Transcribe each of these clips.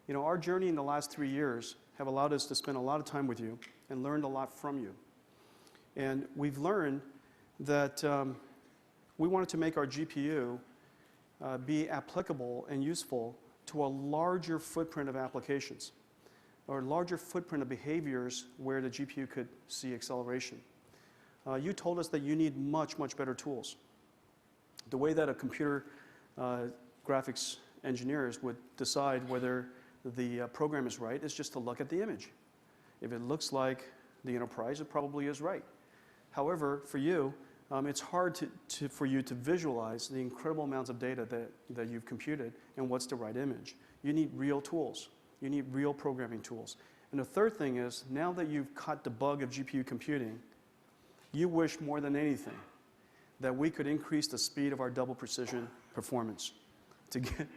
You know, our journey in the last 3 years have allowed us to spend a lot of time with you and learned a lot from you. And we've learned that we wanted to make our GPU be applicable and useful to a larger footprint of applications, or larger footprint of behaviors where the GPU could see acceleration. You told us that you need much, much better tools. The way that a computer graphics engineers would decide whether the program is right is just to look at the image. If it looks like the enterprise, it probably is right. However, for you, it's hard for you to visualize the incredible amounts of data that you've computed and what's the right image. You need real tools. You need real programming tools. And the third thing is, now that you've caught the bug of GPU computing, you wish more than anything that we could increase the speed of our double precision performance to get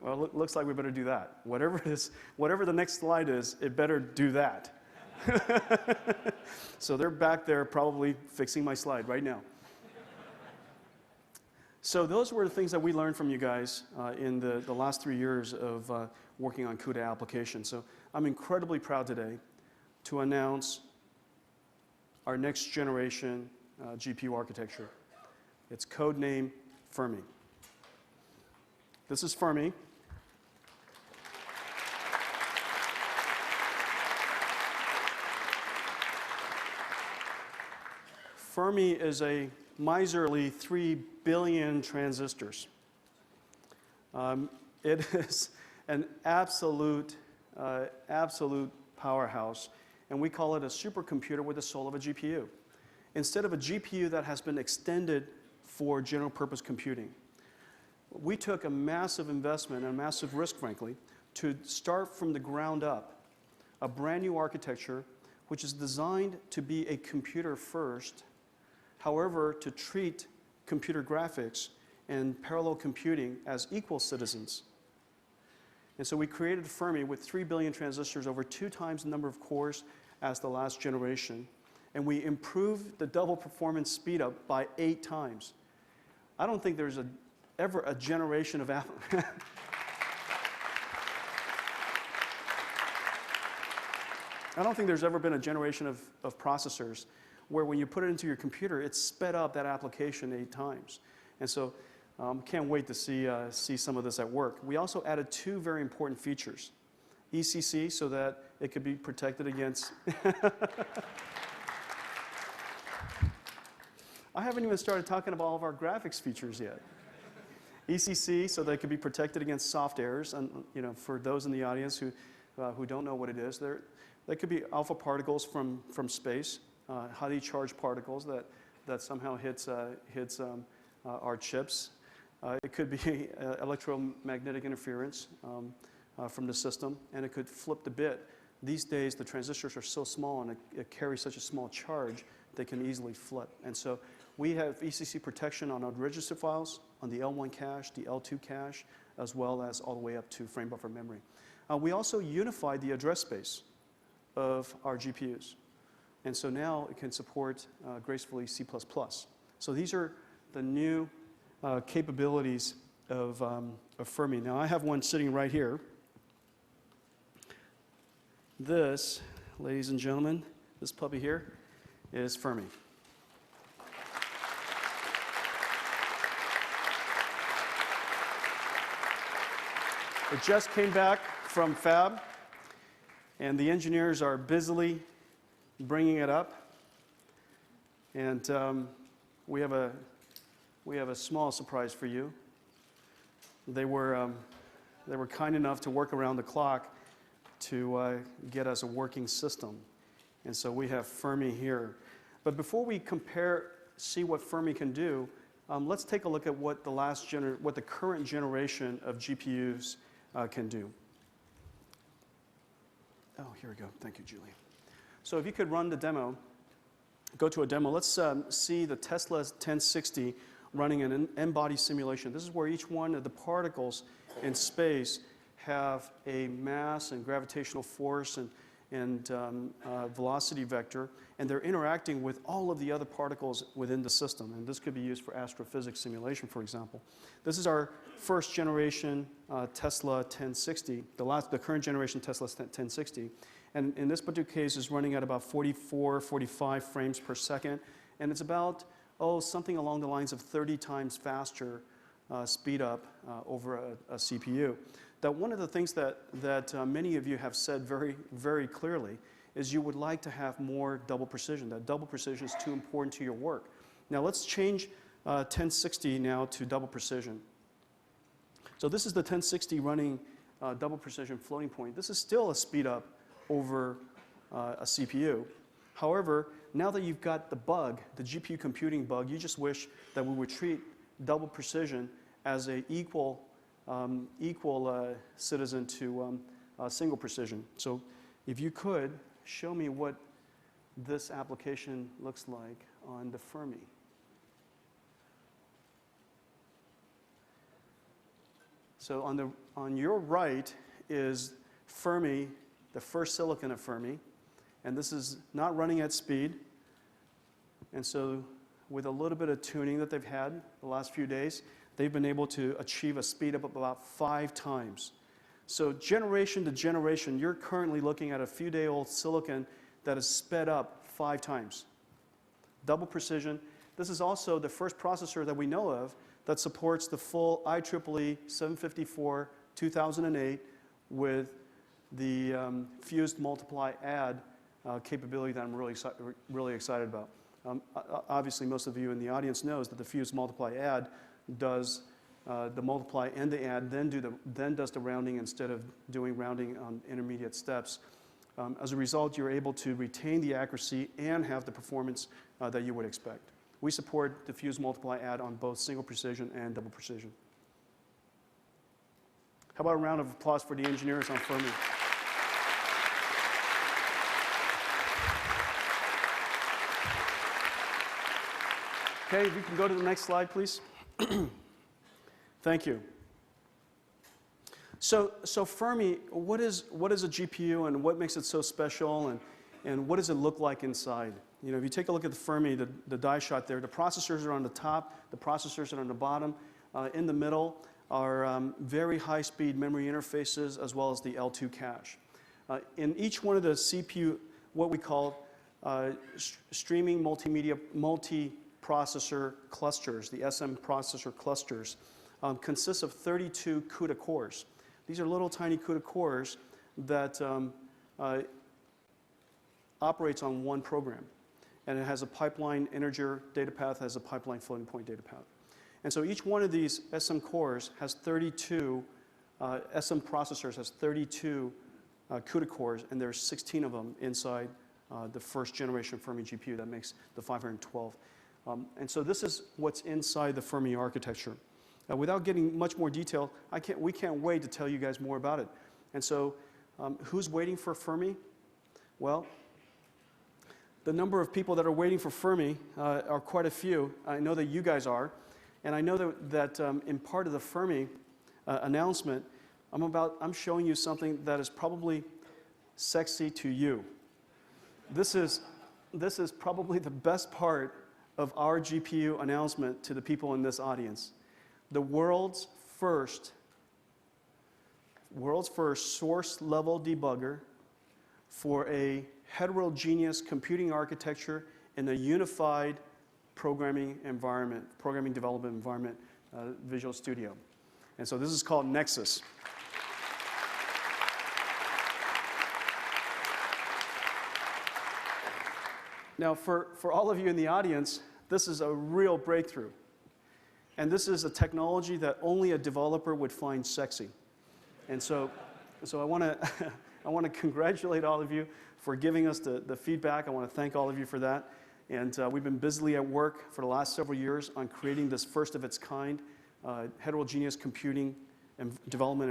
well, it looks like we better do that. Whatever the next slide is, it better do that. So they're back there probably fixing my slide right now. So those were the things that we learned from you guys in the last 3 years of working on CUDA applications. So I'm incredibly proud today to announce our next generation GPU architecture. It's codenamed Fermi. This is Fermi. Fermi is a miserly 3 billion transistors. It is an absolute powerhouse, and we call it a supercomputer with the soul of a GPU. Instead of a GPU that has been extended for general purpose computing, we took a massive investment and a massive risk, frankly, to start from the ground up a brand new architecture which is designed to be a computer first, however, to treat computer graphics and parallel computing as equal citizens. And so we created Fermi with 3 billion transistors, over 2 times the number of cores as the last generation. And we improved the double performance speed up by 8 times. I don't think there's ever a generation of I don't think there's ever been a generation of processors where when you put it into your computer, it sped up that application 8 times. And so can't wait to see some of this at work. We also added 2 very important features. ECC, so that it could be protected against I haven't even started talking about all of our graphics features yet. ECC, so that it could be protected against soft errors. And you know, for those in the audience who don't know what it is, there could be alpha particles from space, highly charged particles that somehow hits our chips. It could be electromagnetic interference from the system, and it could flip the bit. These days, the transistors are so small and it carries such a small charge, they can easily flip. And so we have ECC protection on our register files, on the L1 cache, the L2 cache, as well as all the way up to frame buffer memory. We also unified the address space of our GPUs. And so now it can support gracefully C++. So these are the new capabilities of Fermi. Now I have one sitting right here. This, ladies and gentlemen, this puppy here is Fermi. It just came back from fab, and the engineers are busily bringing it up. And we have a small surprise for you. They were kind enough to work around the clock to get us a working system. And so we have Fermi here. But before we see what Fermi can do, let's take a look at what the current generation of GPUs can do. Oh, here we go. Thank you, Julie. So if you could run the demo, go to a demo. Let's see the Tesla 1060 running an n-body simulation. This is where each one of the particles in space have a mass and gravitational force and velocity vector, and they're interacting with all of the other particles within the system. And this could be used for astrophysics simulation, for example. This is our first generation Tesla 1060, the current generation Tesla 1060. And in this particular case, is running at about 44, 45 frames per second. And it's about, something along the lines of 30 times faster speed up over a CPU. That one of the things that many of you have said very, very clearly is you would like to have more double precision. That double precision is too important to your work. Now let's change 1060 now to double precision. So this is the 1060 running double precision floating point. This is still a speed up over a CPU. However, now that you've got the bug, the GPU computing bug, you just wish that we would treat double precision as an equal citizen to single precision. So if you could, show me what this application looks like on the Fermi. So on your right is Fermi, the first silicon of Fermi, and this is not running at speed. And so with a little bit of tuning that they've had the last few days, they've been able to achieve a speed up of about 5 times. So generation to generation, you're currently looking at a few-day-old silicon that is sped up 5 times. Double precision. This is also the first processor that we know of that supports the full IEEE 754 2008 with the fused multiply add capability that I'm really excited about. Obviously, most of you in the audience knows that the fused multiply add does the multiply and the add, then does the rounding instead of doing rounding on intermediate steps. As a result, you're able to retain the accuracy and have the performance that you would expect. We support the fused multiply add on both single precision and double precision. How about a round of applause for the engineers on Fermi? Okay, we can go to the next slide, please. Thank you. So Fermi, what is a GPU and what makes it so special, and what does it look like inside? You know, if you take a look at the Fermi, the die shot there, the processors are on the top, the processors are on the bottom. In the middle are very high-speed memory interfaces as well as the L2 cache. In each one of the CPU, what we call streaming multimedia multi-processor clusters, the SM processor clusters, consists of 32 CUDA cores. These are little tiny CUDA cores that operates on one program. And it has a pipeline integer data path, has a pipeline floating point data path. And so each one of these SM cores has 32, SM processors has 32 CUDA cores, and there's 16 of them inside the first generation Fermi GPU that makes the 512. And so this is what's inside the Fermi architecture. Without getting much more detail, we can't wait to tell you guys more about it. And so who's waiting for Fermi? Well, the number of people that are waiting for Fermi are quite a few. I know that you guys are. And I know that in part of the Fermi announcement, I'm showing you something that is probably sexy to you. This is probably the best part of our GPU announcement to the people in this audience. The world's first source level debugger for a heterogeneous computing architecture in a unified programming development environment, Visual Studio. And so this is called Nexus. Now, for all of you in the audience, this is a real breakthrough. And this is a technology that only a developer would find sexy. And so I want to congratulate all of you for giving us the feedback. I want to thank all of you for that. And we've been busily at work for the last several years on creating this first of its kind heterogeneous computing and development